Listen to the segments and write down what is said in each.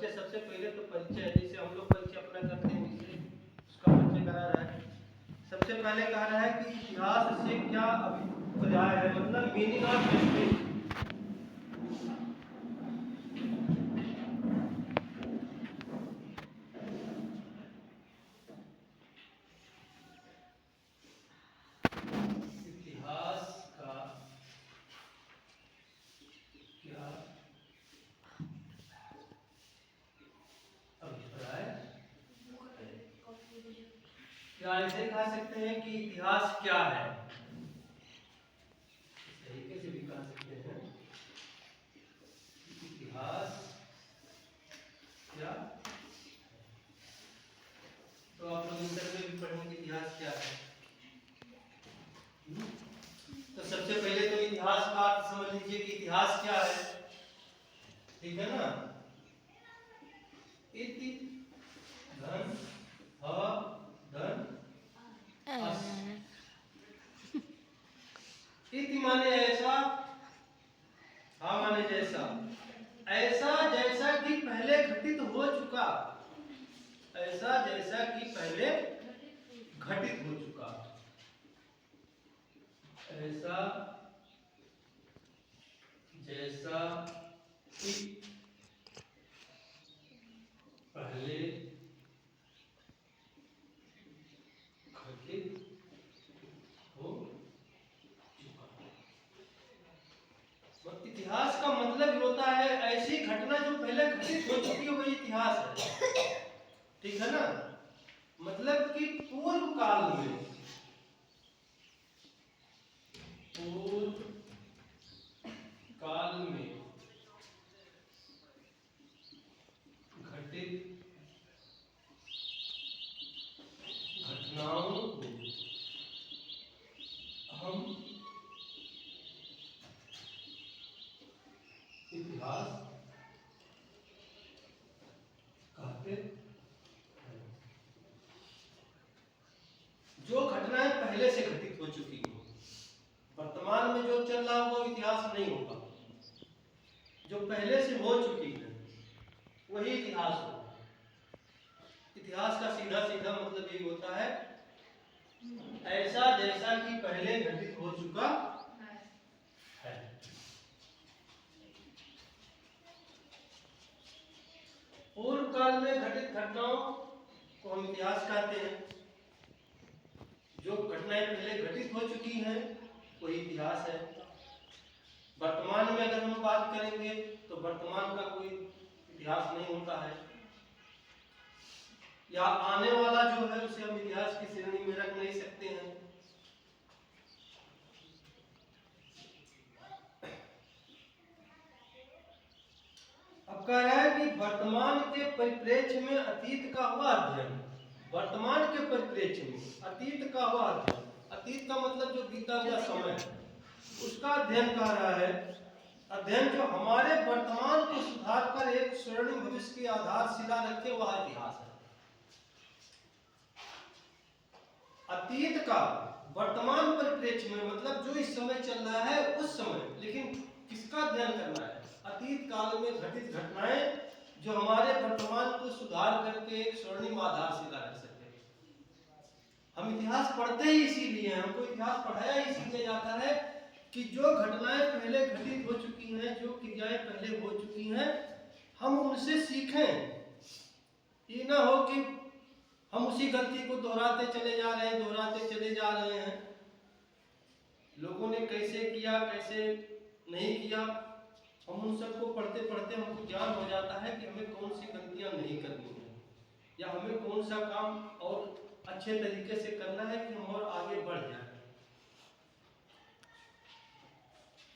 बच्चे सबसे पहले तो परिचय, जैसे हम लोग परिचय अपना करते हैं जिससे उसका परिचय करा रहा है। सबसे पहले कह रहा है कि इतिहास से क्या अभिप्राय है, मतलब मीनिंग ऑफ हिस्ट्री। क्या ऐसे कह सकते हैं कि इतिहास क्या है, इस तरीके से भी कह सकते हैं इतिहास क्या। तो आप लोग इंटर में भी पढ़ेंगे इतिहास क्या है। तो सबसे पहले तो इतिहास का अर्थ समझ लीजिए कि इतिहास क्या है, ठीक है ना। इति धन धन इति माने ऐसा, हा माने जैसा, ऐसा जैसा कि पहले घटित हो चुका, ऐसा जैसा कि पहले घटित हो चुका, ऐसा जैसा कि पहले घटित हो चुका। इतिहास का मतलब होता है ऐसी घटना जो पहले घटित हो चुकी है, वही इतिहास है, ठीक है ना। मतलब कि पूर्व काल में, पूर्व काल में घटित घटनाओं को हम इतिहास कहते हैं। जो घटनाएं पहले से घटित हो चुकी हो, वर्तमान में जो चल रहा हो वो इतिहास नहीं होगा, जो पहले से हो चुकी है वही इतिहास होगा। इतिहास का सीधा सीधा मतलब यही होता है, ऐसा जैसा कि पहले घटित हो चुका है। पूर्व काल में घटित घटनाओं को हम इतिहास कहते हैं। जो घटनाएं पहले घटित हो चुकी हैं वही इतिहास है। वर्तमान में अगर हम बात करेंगे तो वर्तमान का कोई इतिहास नहीं होता है, या आने वाला जो है उसे हम इतिहास की श्रेणी में रख नहीं सकते हैं। अब कह रहा है कि वर्तमान के परिप्रेक्ष्य में अतीत का हुआ अध्ययन, वर्तमान के परिप्रेक्ष्य में अतीत का हुआ अध्ययन, अतीत का मतलब जो बीता हुआ समय उसका अध्ययन कर रहा है। अध्ययन जो हमारे वर्तमान को सुधार कर एक स्वर्णिम भविष्य की आधारशिला रखे, वह इतिहास है। अतीत का वर्तमान परिप्रेक्ष्य में मतलब जो इस समय चल रहा है उस समय, लेकिन किसका अध्ययन करना है, अतीत काल में घटित घटनाएं जो हमारे वर्तमान को सुधार करके एक स्वर्णिम आधारशिला रख सके। हम इतिहास पढ़ते ही इसीलिए, हमको इतिहास पढ़ाया इसीलिए जाता है कि जो घटनाएं पहले घटित हो चुकी हैं, जो क्रियाएं पहले हो चुकी हैं, हम उनसे सीखें। ये ना हो कि हम उसी गलती को दोहराते चले जा रहे हैं, दोहराते चले जा रहे हैं। लोगों ने कैसे किया, कैसे नहीं किया, हम उन सबको पढ़ते पढ़ते हमको ज्ञान हो जाता है कि हमें कौन सी गलतियां नहीं करनी है, या हमें कौन सा काम और अच्छे तरीके से करना है कि हम और आगे बढ़ जाए।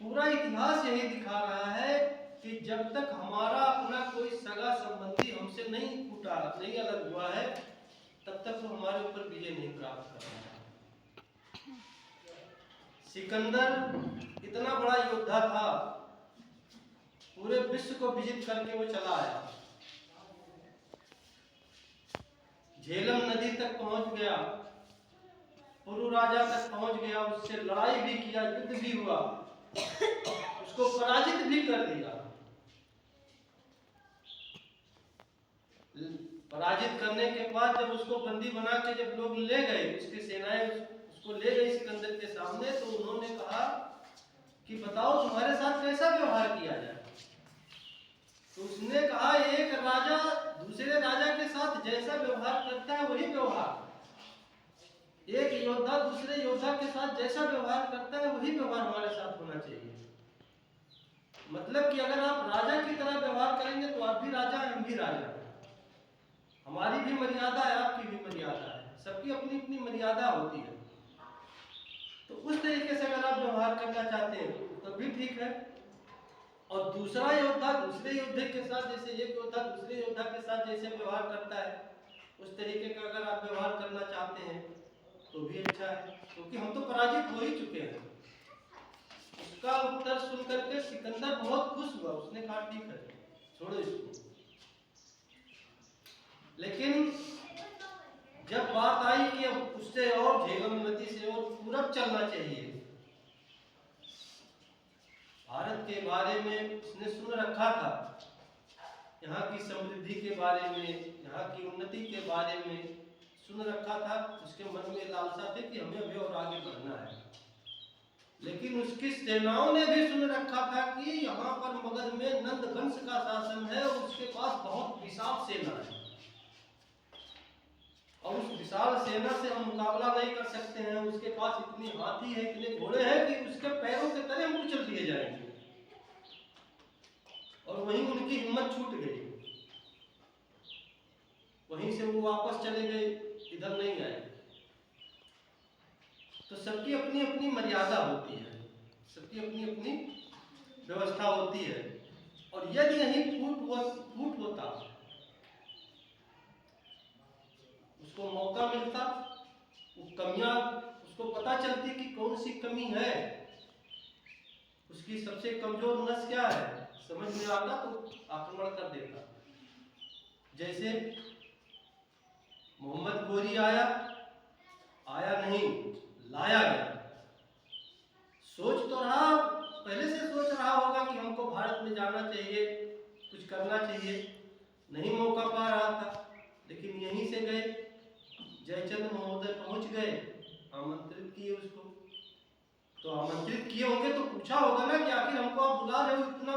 पूरा इतिहास यही दिखा रहा है कि जब तक हमारा अपना कोई सगा संबंधी हमसे नहीं टूटा, नहीं अलग हुआ है, तब तक वो हमारे ऊपर विजय नहीं प्राप्त कर रहा है। सिकंदर इतना बड़ा योद्धा था, पूरे विश्व को विजित करके वो चला आया, झेलम नदी तक पहुंच गया, पुरु राजा तक पहुंच गया, उससे लड़ाई भी किया, युद्ध भी हुआ, उसको पराजित भी कर दिया। पराजित करने के बाद जब उसको बंदी बना के जब लोग ले गए, उसकी सेनाएं उसको ले गई सिकंदर के सामने, तो उन्होंने कहा कि बताओ तुम्हारे साथ कैसा व्यवहार किया जाए। तो उसने कहा एक राजा दूसरे राजा के साथ जैसा व्यवहार करता है वही व्यवहार, एक योद्धा दूसरे योद्धा के साथ जैसा व्यवहार करता है वही व्यवहार हमारे साथ होना चाहिए। मतलब कि अगर आप राजा की तरह व्यवहार करेंगे तो आप भी राजा हैं, हम भी राजा हैं, हमारी भी मर्यादा है, आपकी भी मर्यादा है, सबकी अपनी अपनी मर्यादा होती है। तो उस तरीके से अगर आप व्यवहार करना चाहते हैं तो भी ठीक है। और दूसरा योद्धा दूसरे योद्धे के साथ, जैसे एक योद्धा दूसरे योद्धा के साथ जैसे व्यवहार करता है, उस तरीके का अगर आप व्यवहार करना चाहते हैं तो भी अच्छा है, क्योंकि हम तो पराजित हो ही चुके हैं। उसका उत्तर सुन करके सिकंदर बहुत खुश हुआ, उसने कहा ठीक है छोड़ो इसको। लेकिन जब बात आई कि अब उससे और झेलम नदी से और पूरब चलना चाहिए, भारत के बारे में उसने सुन रखा था, यहाँ की समृद्धि के बारे में, यहाँ की उन्नति के बारे में सुन रखा था, उसके मन में लालसा थी कि हमें अभी और आगे बढ़ना है। लेकिन उसकी सेनाओं ने भी सुन रखा था कि यहाँ पर मगध में नंदवंश का शासन है और उसके पास बहुत विशाल सेना है, और उस विशाल सेना से हम मुकाबला नहीं कर सकते हैं, उसके पास इतनी हाथी है, इतने घोड़े हैं कि उसके पैरों के तले हम कुचल दिए जाएंगे। और वहीं उनकी हिम्मत छूट गई, वहीं से वो वापस चले गए, इधर नहीं आए। तो सबकी अपनी अपनी मर्यादा होती है, सबकी अपनी अपनी व्यवस्था होती है। और यदि यही फूट होता, उसको मौका मिलता, वो कमियां उसको पता चलती कि कौन सी कमी है, उसकी सबसे कमजोर नस क्या है, समझ में आता तो आक्रमण कर देता। जैसे मोहम्मद गोरी आया नहीं, लाया गया। सोच तो रहा, पहले से सोच रहा होगा कि हमको भारत में जाना चाहिए, कुछ करना चाहिए, नहीं मौका पा रहा था। लेकिन यहीं से गए, जयचंद्र महोदय पहुंच गए, आमंत्रित किए उसको। तो आमंत्रित किए होंगे तो पूछा होगा ना कि आखिर हमको आप बुला रहे हो, इतना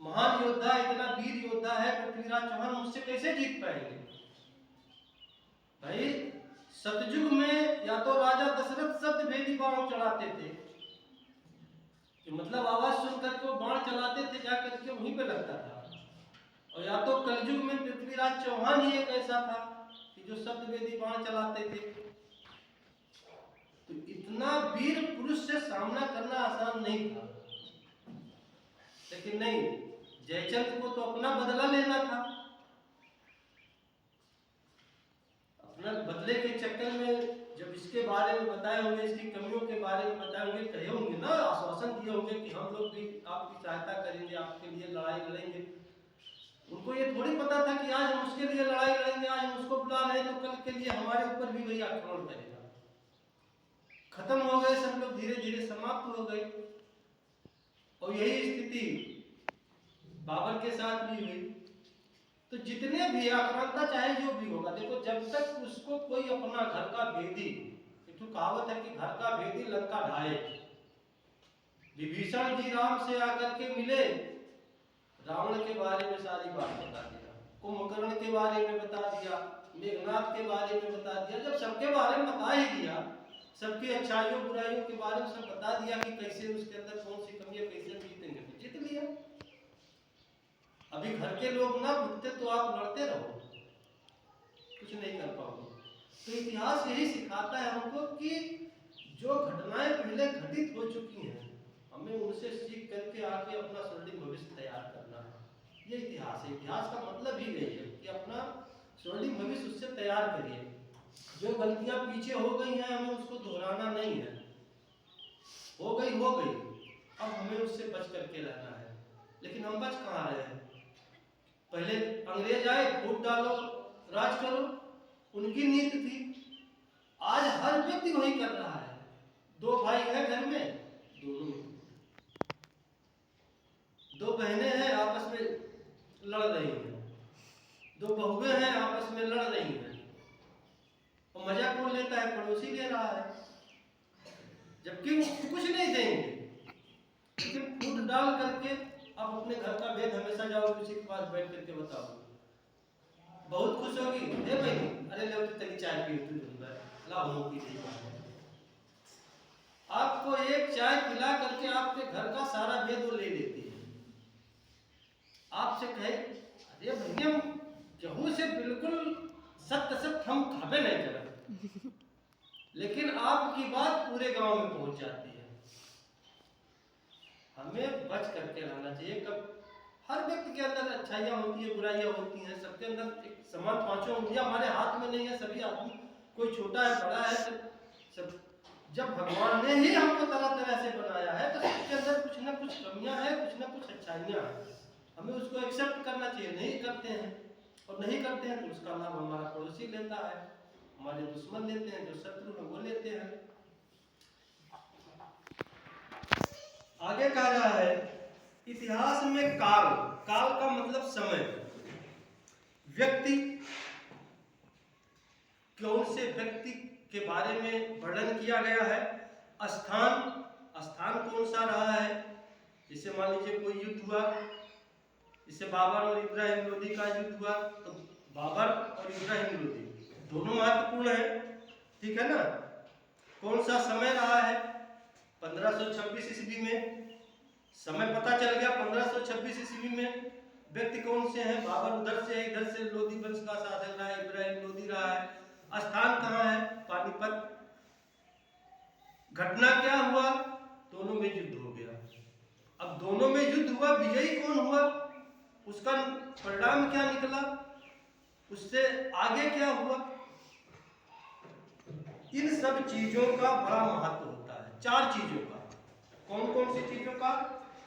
महान योद्धा, इतना वीर योद्धा है पृथ्वीराज चौहान, मुझसे कैसे जीत पाएंगे? भाई सतयुग में या तो राजा दशरथ शब्द भेदी बाण चढ़ाते थे, कि मतलब आवाज सुन करके वो बाण चलाते थे, जा करके वहीं पे लगता था। और या तो कलयुग में पृथ्वीराज चौहान ही एक ऐसा था कि जो शब्द वेदी बाण चलाते थे। तो इतना वीर पुरुष से सामना करना आसान नहीं था। लेकिन नहीं, जयचंद को तो अपना बदला लेना था। अपना बदले के चक्कर में जब इसके बारे में बताए होंगे, इसकी कमियों के बारे में बताए होंगे, कहे होंगे ना, आश्वासन दिए होंगे कि हम लोग भी आपकी सहायता करेंगे, आपके लिए लड़ाई लड़ेंगे। उनको ये थोड़ी पता था कि आज हम उसके लिए लड़ाई लड़ेंगे, आज हम उसको बुला रहे हैं तो कल के लिए हमारे ऊपर भी वही आक्रमण करेगा। खत्म हो गए सब लोग, धीरे धीरे समाप्त हो गए। और यही स्थिति बाबर के साथ भी हुई। तो जितने भी आक्रांता चाहे जो भी होगा, देखो जब तक उसको कोई अपना घर का भेदी, एक कहावत है कि घर का भेदी लंका ढाए। विभीषण जी राम से आकर के मिले, रावण के बारे में सारी बात बता दिया, कुंभकर्ण के बारे में बता दिया, मेघनाथ के बारे में बता दिया। जब सबके बारे में बता ही दिया, सबकी अच्छाइयों बुराइयों के बारे में सब बता दिया कि कैसे उसके अंदर कौन सी कमी है, कैसे जीतेंगे, तो जीत लिया। अभी घर के लोग ना उठते तो आप लड़ते रहो, कुछ नहीं कर पाओगे। तो इतिहास यही सिखाता है हमको कि जो घटनाएं पहले घटित हो चुकी हैं, हमें उनसे सीख करके आके अपना स्वर्णिम भविष्य तैयार करना है। ये इतिहास है। इतिहास का मतलब ही यही है कि अपना स्वर्णिम भविष्य उससे तैयार करिए। जो गलतियां पीछे हो गई हैं, हमें उसको दोहराना नहीं है। हो गई, अब हमें उससे बच करके रहना है। लेकिन हम बच कहाँ रहे हैं? पहले अंग्रेज आए, फूट डालो, राज करो, उनकी नीति थी। आज हर व्यक्ति वही कर रहा है। दो भाई हैं घर में, दोनों में दो बहनें हैं, आपस में लड़ रही हैं। दो बहुएं हैं आपस में लड़ रही हैं, और मजा कौन लेता है? पड़ोसी ले रहा है, जबकि वो कुछ नहीं देंगे, लेकिन फूट डाल करके आप अपने घर का भेद हमेशा जाओ किसी के पास बैठ करके बताओ, बहुत खुश होगी, दे भाई, अरे ले तेरी चाय पी तू दूंगा ला हो पी दे। आपको एक चाय पिला करके आपके घर का सारा भेद वो ले लेती है। आपसे कहे अरे भैया गेहूं से बिल्कुल सत्य सत्य हम खाबे नहीं कर, लेकिन आपकी बात पूरे गांव में पहुंच जाती है। हमें बच करके रहना चाहिए। कब हर व्यक्ति के अंदर अच्छाइयाँ होती है, बुराइयाँ होती हैं, सबके अंदर एक समान पांचों उंगलियां हमारे हाथ में नहीं है। सभी आदमी, कोई छोटा है बड़ा है, सब जब भगवान ने ही हमको तरह तरह से बनाया है तो सबके अंदर कुछ ना कुछ कमियां हैं, कुछ ना कुछ अच्छाइयाँ हैं। हमें उसको एक्सेप्ट करना चाहिए। नहीं करते हैं और नहीं करते हैं तो उसका लाभ हमारा पड़ोसी लेता है, हमारे दुश्मन लेते हैं, जो शत्रु है वो लेते हैं। आगे कहा रहा है इतिहास में काल, काल का मतलब समय, व्यक्ति, कौन से व्यक्ति के बारे में वर्णन किया गया है। स्थान, स्थान कौन सा रहा है, जैसे मान लीजिए कोई युद्ध हुआ, जैसे बाबर और इब्राहिम लोदी का युद्ध हुआ, तो बाबर और इब्राहिम लोदी दोनों महत्वपूर्ण है, ठीक है ना। कौन सा समय रहा है, 1526 ईस्वी में, समय पता चल गया 1526 ईस्वी में। व्यक्ति कौन से हैं, बाबर उधर से है, इधर से लोदी वंश का शासक रहा है, इब्राहिम लोदी रहा है। स्थान कहाँ है, पानीपत। घटना क्या हुआ, दोनों में युद्ध हो गया। अब दोनों में युद्ध हुआ, विजयी कौन हुआ, उसका परिणाम क्या निकला, उससे आगे क्या हुआ, इन सब चीजों का बड़ा महत्व होता है। 4 चीजों का। कौन कौन सी चीजों का?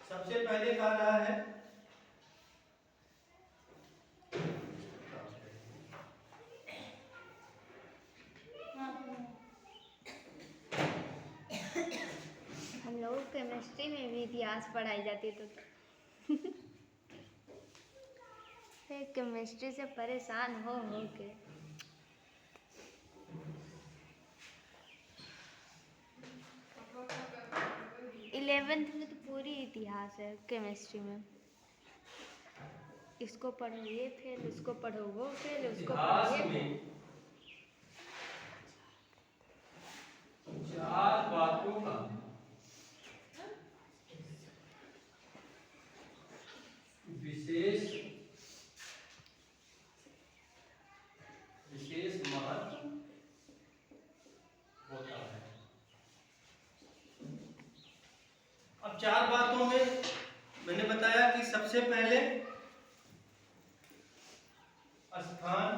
सबसे पहले कहा रहा है हम लोग केमिस्ट्री में भी इतिहास पढ़ाई जाती है तो केमिस्ट्री से परेशान हो के 11th में तो पूरी इतिहास है केमिस्ट्री में। इसको पढ़ो ये फेल, उसको पढ़ो वो फेल, उसको पढ़ो ये फेल। 4 बातों का विशेष महत्व होता है। अब 4 बातों में मैंने बताया कि सबसे पहले स्थान,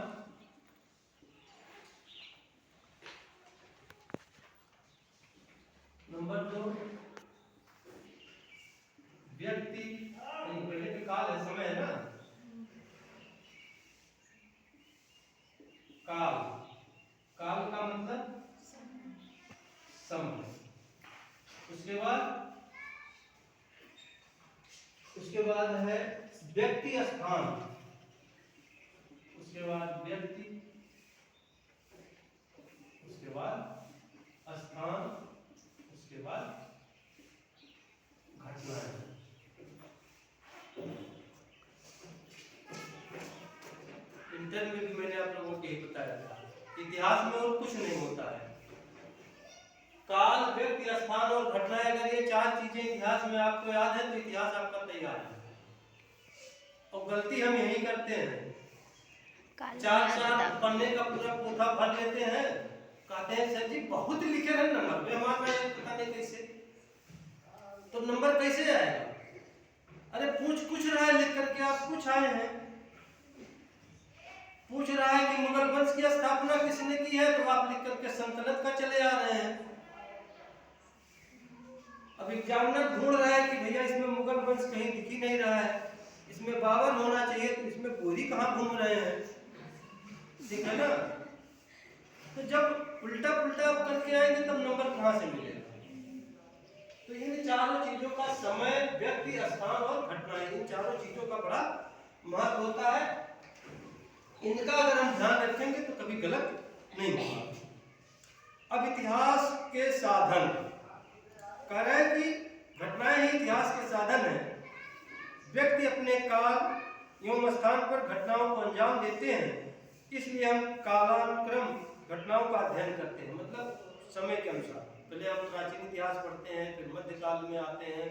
नंबर 2 व्यक्ति, पहले के काल है, समय है ना, काल, काल का मतलब समय। उसके बाद है व्यक्ति स्थान, उसके बाद व्यक्ति, उसके बाद स्थान, उसके बाद घटनाएं। इंटर में भी मैंने आप लोगों को यही बताया था, इतिहास में और कुछ नहीं होता है। काल, व्यक्ति, स्थान और घटनाएं, अगर ये 4 चीजें इतिहास में आपको याद है तो इतिहास आपका तैयार है। और गलती हम यही करते हैं, 4 पन्ने का पूरा पोथा भर लेते हैं, कहते हैं सर जी बहुत लिखे हैं, नंबर में हमारा पता नहीं कैसे, तो नंबर कैसे आएगा? अरे पूछ कुछ रहा है लिख करके, आप कुछ आए हैं, पूछ रहा है कि मुगल वंश की स्थापना किसने की है, तो आप लिख करके सल्तनत का चले आ रहे हैं। अब एग्जामिनर ढूंढ रहा है कि भैया इसमें मुगल वंश कहीं दिख ही नहीं रहा है, इसमें बाबर होना चाहिए, तो इसमें गोरी कहाँ घूम रहे हैं, ठीक है ना। तो जब उल्टा पुल्टा करके आएंगे तब नंबर कहाँ से मिलेगा? तो इन 4 चीजों का, समय, व्यक्ति, स्थान और घटनाएं, इन 4 चीजों का बड़ा महत्व होता है। इनका अगर हम ध्यान रखेंगे तो कभी गलत नहीं होगा। अब इतिहास के साधन कह रहे हैं कि घटनाएं ही इतिहास के साधन है। व्यक्ति अपने काल एवं स्थान पर घटनाओं को अंजाम देते हैं, इसलिए हम कालानुक्रम घटनाओं का अध्ययन करते हैं। मतलब समय के अनुसार पहले हम प्राचीन इतिहास पढ़ते हैं, फिर मध्यकाल में आते हैं,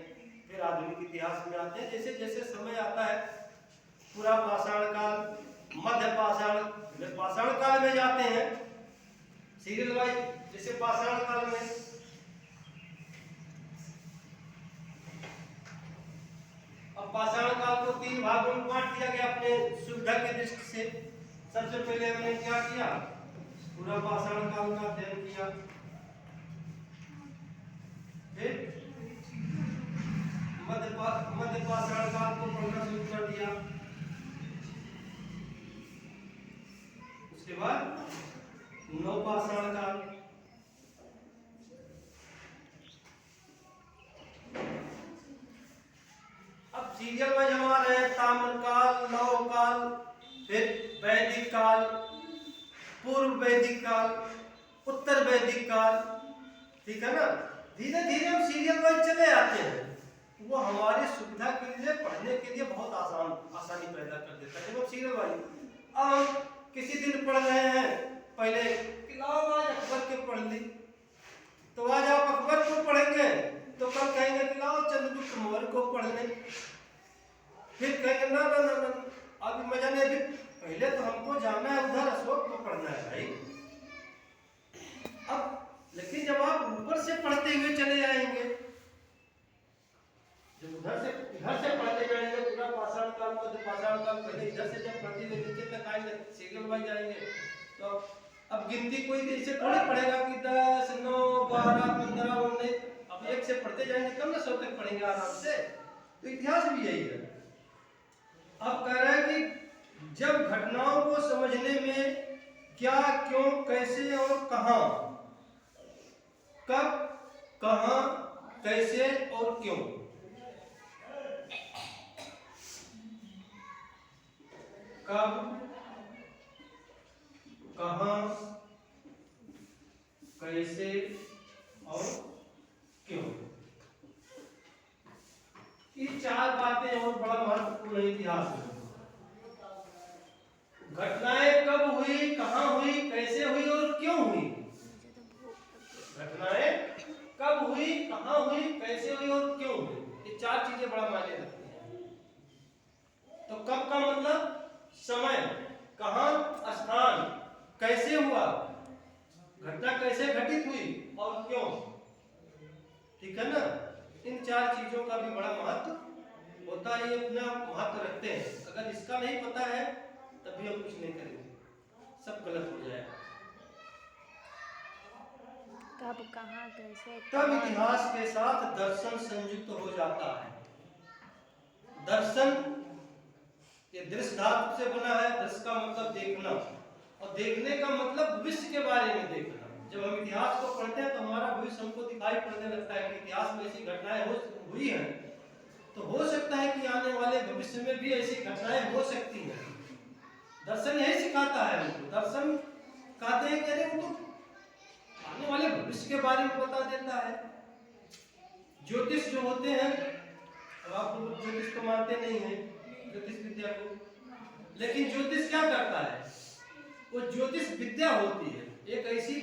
फिर आधुनिक इतिहास में आते हैं। जैसे जैसे समय आता है, पूरा पाषाण काल, मध्य पाषाण, पाषाण काल में जाते हैं सीरियल वाइज। जैसे पाषाण काल में अब पाषाण काल को 3 भागों में बांट दिया गया अपने सुविधा की दृष्टि से। सबसे पहले हमने क्या किया, पूरा पाषाण काल का अध्ययन किया। फिर मध्य पाषाण काल को पढ़ना शुरू कर दिया। उसके बाद नव पाषाण काल, अब सीरियल में जमा रहे ताम्रकाल, नवकाल, फिर वैदिक काल, पूर्व वैदिक काल, उत्तर वैदिक काल। ठीक है ना, धीरे धीरे हम सीरियल वाइज चले आते हैं। वो हमारी सुविधा के लिए, पढ़ने के लिए बहुत आसानी पैदा कर देता है जब हम सीरियल वाइज। अब हम किसी दिन पढ़ रहे हैं, पहले आज अकबर के पढ़ ली, तो आज आप अकबर को पढ़ेंगे तो कल कहेंगे कि लाओ चंद्रगुप्त मौर्य को पढ़ लें। फिर कहेंगे ना ना ना ना अभी मजा नहीं, अभी पहले तो हमको जाना है उधर अशोक को पढ़ना है भाई। अब लेकिन जब आप ऊपर से पढ़ते हुए चले जाएंगे, जब इधर से पढ़ते जाएंगे पूरा पाषाण काल, मध्य पाषाण काल, पहले इधर से जब पढ़ते हुए नीचे तक आएंगे, सीरियल वाइज आएंगे, तो अब गिनती कोई ऐसे थोड़ी पढ़ेगा कि 10, 9, 12, 15, 19। अब एक से पढ़ते जाएंगे तब ना 100 तक पढ़ेंगे आराम से। तो इतिहास भी यही है। अब कह रहे हैं कि जब घटनाओं को समझने में क्या, क्यों, कैसे और कहां, कब, कहां, कैसे और क्यों, कब, कहां, कैसे और क्यों, ये 4 बातें और बड़ा महत्वपूर्ण है इतिहास में। घटनाएं कब हुई, कहां हुई, कैसे हुई और क्यों हुई। घटनाएं कब हुई, कहां हुई, कैसे हुई और क्यों हुई, ये 4 चीजें बड़ा मायने रखती हैं। तो कब का मतलब समय, कहां स्थान, कैसे हुआ, घटना कैसे घटित हुई और क्यों। ठीक है ना, इन 4 चीजों का भी बड़ा महत्व होता है, ये अपना महत्व रखते हैं। अगर इसका नहीं पता है तभी हम कुछ नहीं करेंगे, सब गलत हो जाएगा। कब, कहाँ, कैसे, तब इतिहास के साथ दर्शन संयुक्त हो जाता है। दर्शन ये दृश्य धातु से बना है। दृश्य का मतलब देखना, और देखने का मतलब भविष्य के बारे में देखना। जब हम इतिहास को पढ़ते हैं तो हमारा भविष्य हमको दिखाई पड़ने लगता है कि इतिहास में ऐसी घटनाएं हुई हैं, तो हो सकता है कि आने वाले भविष्य में भी ऐसी घटनाएं हो सकती हैं। दर्शन यही सिखाता है हमको। दर्शन कहते हैं कि अरे वो तो आने वाले भविष्य के बारे में बता देता है। ज्योतिष जो होते हैं, अब आप लोग ज्योतिष को मानते नहीं हैं, ज्योतिष विद्या को, लेकिन ज्योतिष क्या करता है, वो ज्योतिष विद्या होती है, एक ऐसी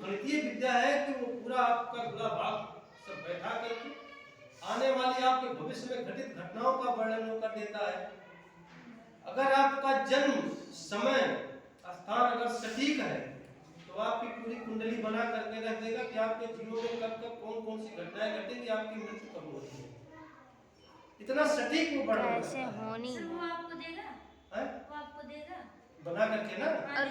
गणितीय विद्या है कि वो पूरा आपका पूरा भाग सब बैठा करके आने वाली आपके भविष्य में घटित घटनाओं का वर्णन कर देता है। अगर आपका जन्म समय स्थान अगर सटीक है तो आपकी पूरी कुंडली बना करके रख देगा कि आपके जीवन में कब कब कौन कौन सी घटनाएं घटेंगी, आपकी मृत्यु कब होती है। इतना सटीक वो वर्णन कैसे होनी है, वो आपको देगा, वो आपको देगा बना करके ना, और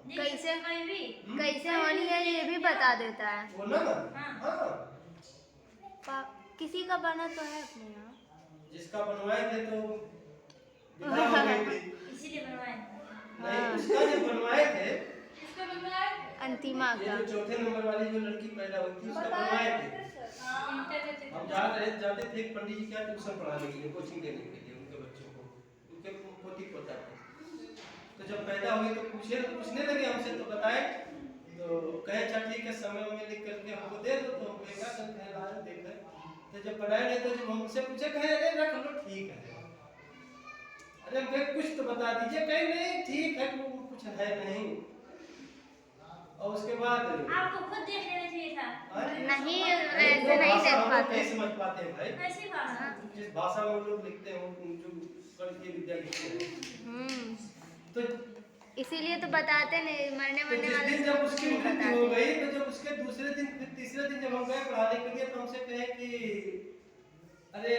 कैसे कोई भी कैसे होनी है ये भी बता देता है। वो ना किसी का बना तो है अपने यहाँ, जिसका बनवाए थे तो विदा हो गई थी, इसीलिए बनवाए नहीं उसका जो बनवाए थे, इसका बनवाए अंतिमा ये का। जो चौथे नंबर वाली जो लड़की पैदा हुई थी उसका बनवाए थे। हम जाते थे एक पंडित जी क्या ट्यूशन पढ़ाने के लिए, कोचिंग देने के लिए उनके बच्चों को, उनके पोती पोता को। तो जब पैदा हुई तो पूछने लगे हमसे, तो बताए, तो कहे अच्छा ठीक है, समय में लिख करके हमको दे दो। तो हम कहेगा कहे लाए देखे, तो जब बनाए नहीं तो जब हमसे पूछे कहे अरे रख लो ठीक है, अरे हम कहे कुछ तो बता दीजिए, कहे नहीं ठीक है कुछ है नहीं। और उसके बाद आपको खुद देख लेना चाहिए था। नहीं अरे ऐसे वो नहीं भाषा देख हम लोग पाते। नहीं समझ पाते हैं भाई, कैसी भाषा होती है? जिस भाषा में वो लोग लिखते हैं, जो गणितीय विद्या लिखते हैं, तो इसीलिए तो बताते नहीं, मरने तो मरने जिस वाले दिन जब उसकी नहीं मृत्यु हो बताते। गई, तो जब उसके दूसरे दिन फिर तीसरे दिन जब हम गए पढ़ाने के लिए, तो हमसे कहे कि अरे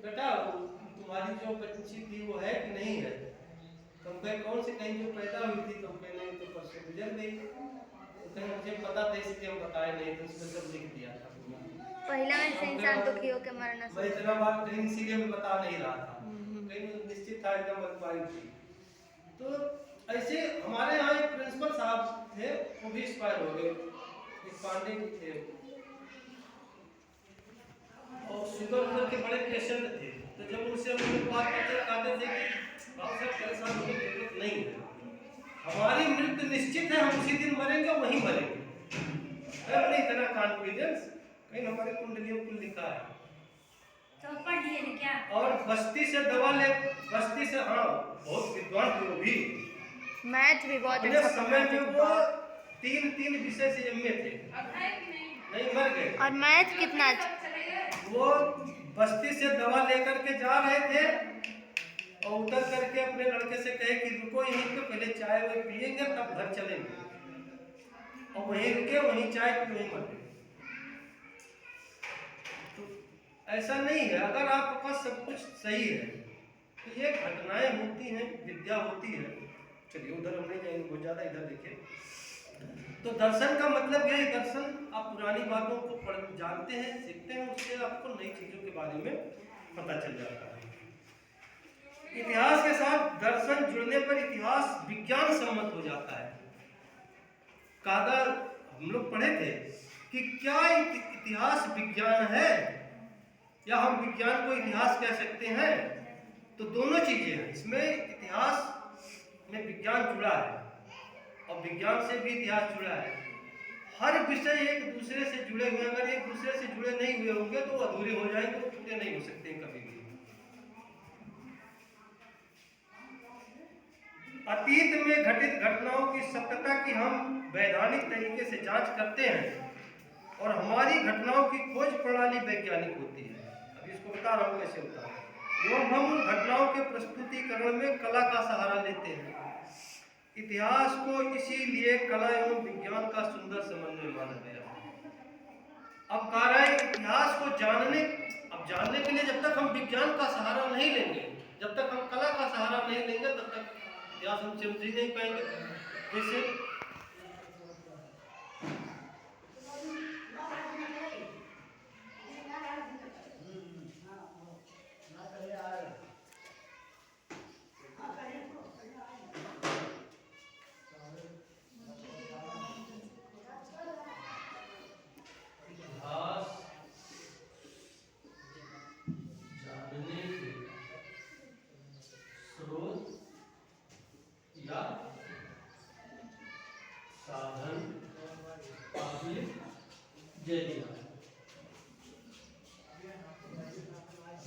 बेटा तुम्हारी जो बच्ची थी वो है कि नहीं है? तो हम कहे कौन सी, कहीं जो पैदा हुई थी? तो हम कहे नहीं, तो परसों गुजर गई। तो कहे मुझे पता था इसलिए हम बताए नहीं, तो उसमें सब लिख दिया था। पहला में से इंसान दुखी होकर मरना मैं इतना बार कहीं इसीलिए मैं बता नहीं रहा था, कहीं निश्चित था एकदम अखबारी थी। तो ऐसे हमारे यहाँ एक प्रिंसिपल साहब थे, वो भी एक्सपायर हो गए, एक पांडे जी थे, और शुगर के बड़े पेशेंट थे। तो जब उनसे हम लोग बात कहते थे कि आप सब परेशान होने की जरूरत नहीं है, हमारी मृत्यु निश्चित है, हम उसी दिन मरेंगे वहीं मरेंगे। अरे इतना कॉन्फिडेंस, कहीं हमारे कुंडलियों को लिखा है। तो पढ़ लिए थे क्या? और बस्ती से दवा ले, बस्ती से, हाँ बहुत विद्वान थे वो भी, मैथ भी बहुत अपने अच्छा समय पढ़ाते में थे। वो तीन विषय से एमए थे। अब है कि नहीं? नहीं, मर गए। और मैथ कितना अच्छा। वो बस्ती से दवा लेकर के जा रहे थे, और उतर करके अपने लड़के से कहे कि रुको यहीं पे, पहले चाय वाय पिएंगे तब घर चलेंगे। और वहीं रुके, वहीं चाय पी, वहीं मर गए। तो ऐसा नहीं है, अगर आपके पास सब कुछ सही है तो ये घटनाएं होती हैं, विद्या होती है। चलिए उधर हम नहीं जाएंगे बहुत ज्यादा, इधर देखिए। तो दर्शन का मतलब यह है, दर्शन आप पुरानी बातों को जानते हैं, सीखते हैं, उससे आपको नई चीजों के बारे में पता चल जाता है। इतिहास के साथ दर्शन जुड़ने पर इतिहास विज्ञान सम्मत हो जाता है। कादा हम लोग पढ़े थे कि क्या इतिहास विज्ञान है, या हम विज्ञान को इतिहास कह सकते हैं? तो दोनों चीजें हैं इसमें। इतिहास में विज्ञान जुड़ा है, और विज्ञान से भी इतिहास जुड़ा है। हर विषय एक दूसरे से जुड़े हुए, अगर एक दूसरे से जुड़े नहीं हुए होंगे तो अधूरे हो जाएंगे, वो पूरे नहीं हो सकते कभी भी। अतीत में घटित घटनाओं की सत्यता की हम वैधानिक तरीके से जांच करते हैं, और हमारी घटनाओं की खोज प्रणाली वैज्ञानिक होती है। अभी इसको बता रहा हूँ कैसे होता है। एवं हम घटनाओं के प्रस्तुतिकरण में कला का सहारा लेते हैं। इतिहास को इसीलिए कला एवं विज्ञान का सुंदर समन्वय माना गया। अब कह रहा है इतिहास को जानने के लिए जब तक हम विज्ञान का सहारा नहीं लेंगे, जब तक हम कला का सहारा नहीं लेंगे, तब तक इतिहास हम समझ ही नहीं पाएंगे। जैसे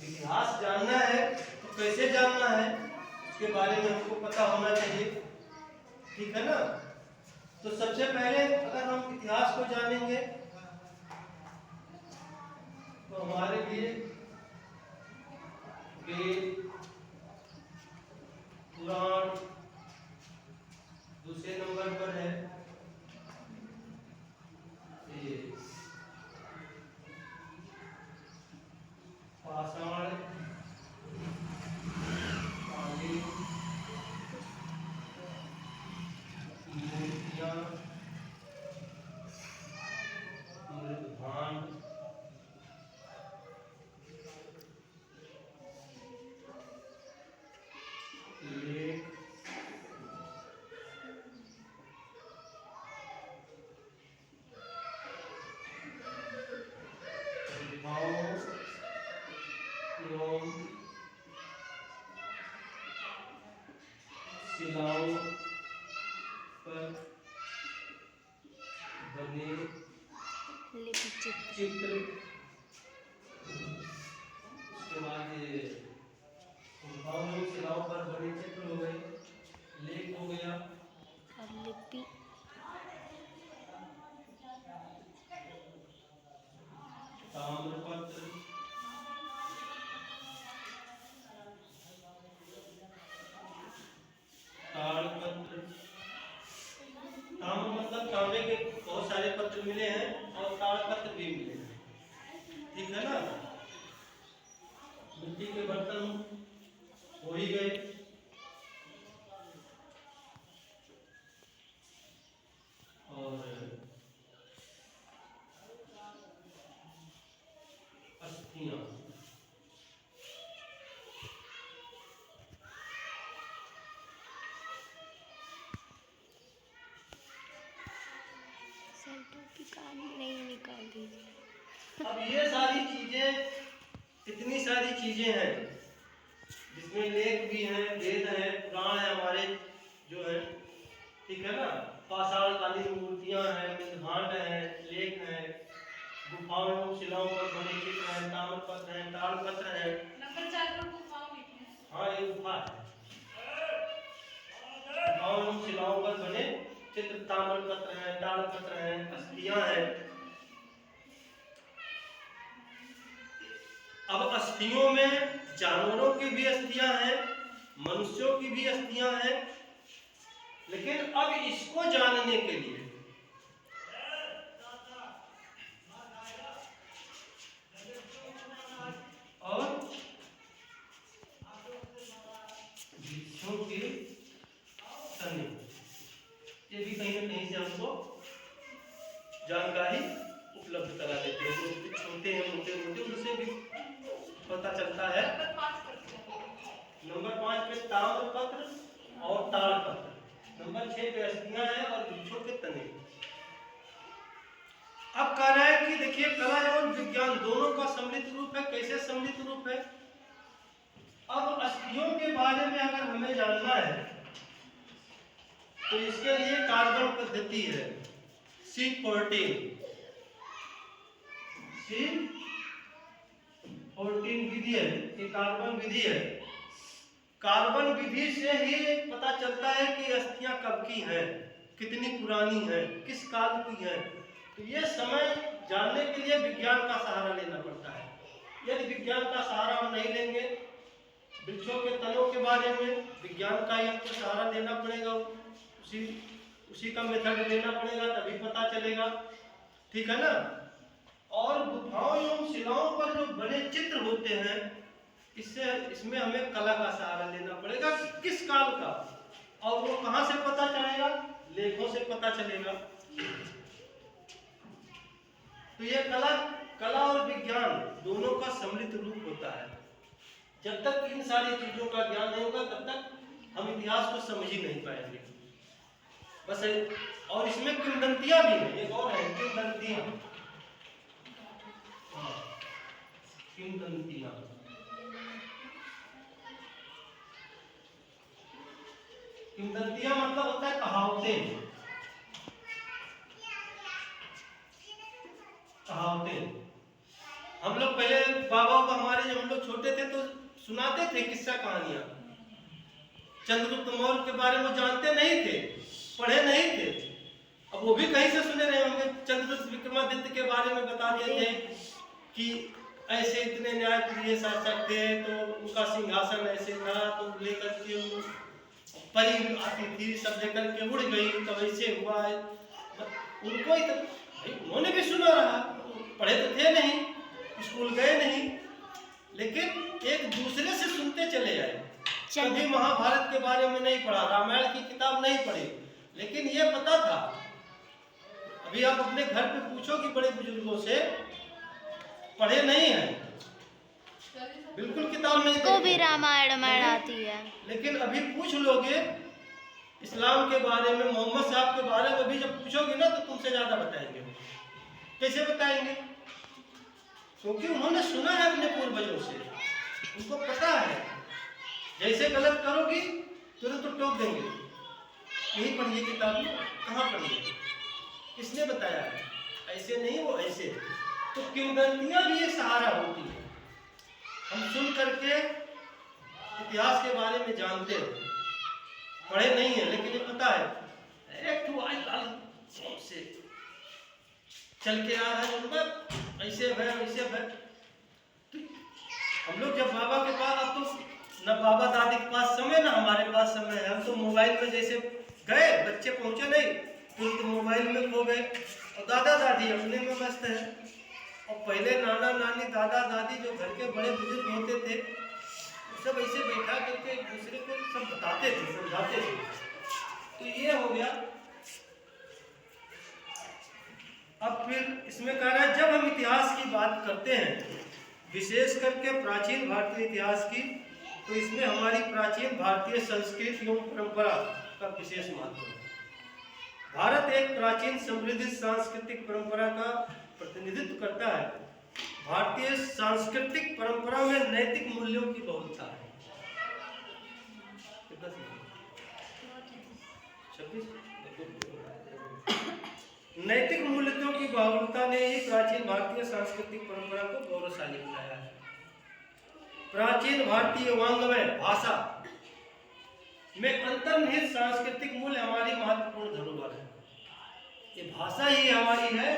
इतिहास जानना है तो कैसे जानना है, उसके बारे में हमको पता होना चाहिए, ठीक है ना। तो सबसे पहले अगर हम इतिहास को जानेंगे तो हमारे लिए वेद, पुराण दूसरे नंबर पर है, पाषाण, कालीन, मूर्तियां, मृदभांड, लेख, शिलाओं पर बने लिपि चित्र। चित्र, उसके बाद ये गुफाओं शिलाओं पर बने चित्र हो गए, लेख हो गया, और लिपि ताम्रपत्र, ताड़पत्र। ताम्र मतलब तांबे के बहुत सारे पत्र मिले हैं और ताड़पत्र भी मिले हैं, ठीक है ना। मिट्टी के बर्तन हो ही गए, और अस्थियां, की कहानी नहीं निकाल दीजिए। अब ये सारी चीजें, इतनी सारी चीजें हैं जिसमें लेख भी हैं, वेद है, पुराण है हमारे जो है, ठीक है ना। पाषाण कालीन मूर्तियां हैं, मृदघाट है, लेख है, गुफाओं शिलाओं पर बने चित्र हैं, ताम्रपत्र हैं, ताड़पत्र हैं। नंबर 4 पर गुफाओं लिखे हैं। हाँ ये गुफा है। गुफाओं शिलाओं पर बने चित्र, ताम्रपत्र हैं, ताड़पत्र हैं, अस्थियां हैं। अब अस्थियों में जानवरों की भी अस्थियां हैं, मनुष्यों की भी अस्थियां हैं, लेकिन अब इसको जानने के लिए और वृक्षों के तने, ये भी कहीं ना कहीं से हमको जानकारी उपलब्ध करा देते हैं। जो छोटे हैं, मोटे मोटे, उनसे भी पता चलता है। नंबर 5 पे ताम्रपत्र और ताड़पत्र, नंबर 6 पे अस्थियां हैं और वृक्षों के तने। अब कह रहा है कि देखिए कला और विज्ञान दोनों का सम्मिलित रूप है। कैसे सम्मिलित रूप है? अब अस्थियों के बारे में अगर हमें जानना है तो इसके लिए कार्बन पद्धति है, C14 विधि है, ये कार्बन विधि है। कार्बन विधि से ही पता चलता है कि अस्थियां कब की हैं, कितनी पुरानी हैं, किस काल की हैं। तो ये समय जानने के लिए विज्ञान का सहारा लेना पड़ता है। यदि विज्ञान का सहारा हम नहीं लेंगे, वृक्षों के तनों के बारे में विज्ञान का ही सहारा लेना पड़ेगा, उसी का मेथड लेना पड़ेगा, तभी पता चलेगा, ठीक है ना। और गुफाओं एवं शिलाओं पर जो बड़े चित्र होते हैं, इसमें हमें कला का सहारा लेना पड़ेगा कि किस काल का, और वो कहां से पता चलेगा? लेखों से पता चलेगा। तो ये कला और विज्ञान दोनों का सम्मिलित रूप होता है। जब तक इन सारी चीजों का ज्ञान नहीं होगा तब तक हम इतिहास को समझ ही नहीं पाएंगे। बस और इसमें किंवदंतियां भी हैं, एक और है किंवदंतियां। किंवदंतियां किंवदंतियां मतलब होता है कहावतें। हम लोग पहले बाबा को हमारे जब हम लोग छोटे थे तो सुनाते थे किस्सा कहानियां। चंद्रगुप्त मौर्य के बारे में जानते नहीं थे, पढ़े नहीं थे, अब वो भी कहीं से सुने रहे होंगे। चंद्रगुप्त विक्रमादित्य के बारे में बता दिए थे कि ऐसे इतने न्यायप्रिय शासक थे, तो उनका सिंहासन ऐसे था, तो लेकर के परी आती थी, सब लेकर के उड़ गई, तो ऐसे हुआ है। उनको ही तो उन्होंने भी सुना रहा, पढ़े तो थे नहीं, स्कूल गए नहीं, लेकिन एक दूसरे से सुनते चले आए। कभी महाभारत के बारे में नहीं पढ़ा, रामायण की किताब नहीं पढ़ी, लेकिन ये पता था। अभी आप अपने घर पे पूछो कि बड़े बुजुर्गों से, पढ़े नहीं है, बिल्कुल किताब नहीं को भी रामायण आती है, लेकिन अभी पूछ लोगे इस्लाम के बारे में, मोहम्मद साहब के बारे में भी जब पूछोगे ना तो तुमसे ज्यादा बताएंगे। कैसे बताएंगे? क्योंकि उन्होंने सुना है अपने पूर्वजों से, उनको पता है। जैसे गलत करोगी तुरंत तो टोक देंगे, यही पढ़िए किताब में, कहाँ पढ़िए, किसने बताया है? ऐसे नहीं, वो ऐसे। तो किंवदंतियां भी एक सहारा होती है। हम सुन करके इतिहास के बारे में जानते हैं, पढ़े नहीं है लेकिन ये पता है एक तो आई लाल से चल के आ रहा है, ऐसे है वैसे है। तो हम लोग जब बाबा के पास, अब तो न बाबा दादी के पास समय, ना हमारे पास समय है। हम तो मोबाइल में जैसे गए, बच्चे पहुंचे नहीं तो मोबाइल में खो गए, और दादा दादी अपने में मस्त है। और पहले नाना नानी दादा दादी जो घर के बड़े बुजुर्ग होते थे, सब ऐसे बैठा करके एक दूसरे को सब बताते थे, समझाते थे। तो ये हो गया। अब फिर इसमें कह रहा है, जब हम इतिहास की बात करते हैं, विशेष करके प्राचीन भारतीय इतिहास की, तो इसमें हमारी प्राचीन भारतीय संस्कृति एवं परंपरा का विशेष महत्व है। भारत एक प्राचीन समृद्ध सांस्कृतिक परंपरा का प्रतिनिधित्व करता है। भारतीय सांस्कृतिक परंपरा में नैतिक मूल्यों की बहुलता है। कितना 26? नैतिक मूल्यों की बहुलता ने ही प्राचीन भारतीय सांस्कृतिक परंपरा को गौरवशाली बनाया है। प्राचीन भारतीय वाङ्मय भाषा में अंतर्निहित सांस्कृतिक मूल्य हमारी महत्वपूर्ण धरोहर है। ये भाषा ही हमारी है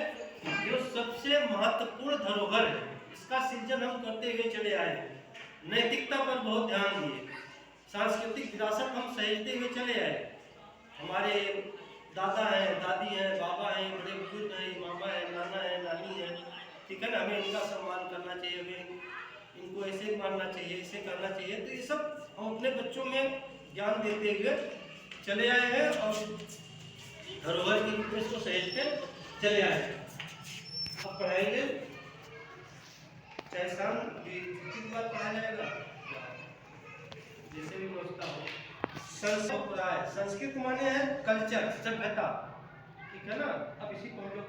जो सबसे महत्वपूर्ण धरोहर है। इसका सृजन हम करते हुए चले आए हैं। नैतिकता पर बहुत ध्यान दिए, सांस्कृतिक विरासत हम सहेजते हुए चले आए। हमारे दादा हैं, दादी हैं, बाबा हैं, बड़े बुजुर्ग हैं, मामा है, नाना है, नानी है, ठीक है ना। हमें इनका सम्मान करना चाहिए, हमें इनको ऐसे मानना चाहिए, ऐसे करना चाहिए। तो ये सब हम अपने बच्चों में ज्ञान देते हुए चले आए हैं और धरोहर के रूप में इसको सहेजते चले आए हैं। अब पढ़ाएंगे, चाहे शाम कितनी बार पढ़ाया जाएगा, जैसे भी व्यवस्था हो। संस्कृत माने है कल्चर, सभ्यता, ठीक है ना। अब इसी को हम लोग